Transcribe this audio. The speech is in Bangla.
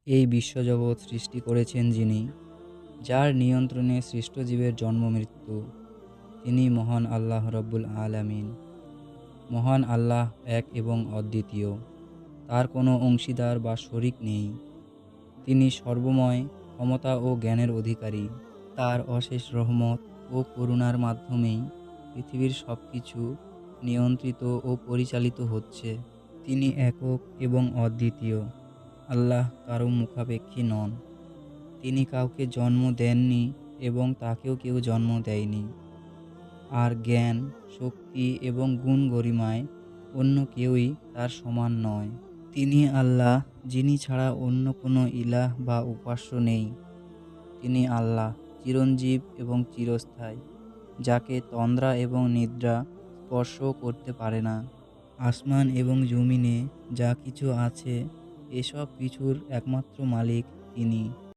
এই বিশ্বজগৎ সৃষ্টি করেছেন যিনি, যার নিয়ন্ত্রণে সৃষ্ট জীবের জন্ম মৃত্যু, তিনি মহান আল্লাহ রব্বুল আলামিন। মহান আল্লাহ এক এবং অদ্বিতীয়, তার কোনো অংশীদার বা শরিক নেই। তিনি সর্বময়, ক্ষমতা ও জ্ঞানের অধিকারী। তার অশেষ রহমত ও করুণার মাধ্যমেই পৃথিবীর সবকিছু নিয়ন্ত্রিত ও পরিচালিত হচ্ছে। তিনি একক এবং অদ্বিতীয়। আল্লাহ কারো মুখাপেক্ষী নন। তিনি কাউকে জন্ম দেননি এবং তাকেও কেউ জন্ম দেয়নি। আর জ্ঞান, শক্তি এবং গুণ গরিমায় অন্য কেউই তার সমান নয়। তিনি আল্লাহ, যিনি ছাড়া অন্য কোনো ইলাহ বা উপাস্য নেই। তিনি আল্লাহ, চিরঞ্জীব এবং চিরস্থায়ী, যাকে তন্দ্রা এবং নিদ্রা স্পর্শও করতে পারে না। আসমান এবং জমিনে যা কিছু আছে, এসব কিছুর একমাত্র মালিক তিনি।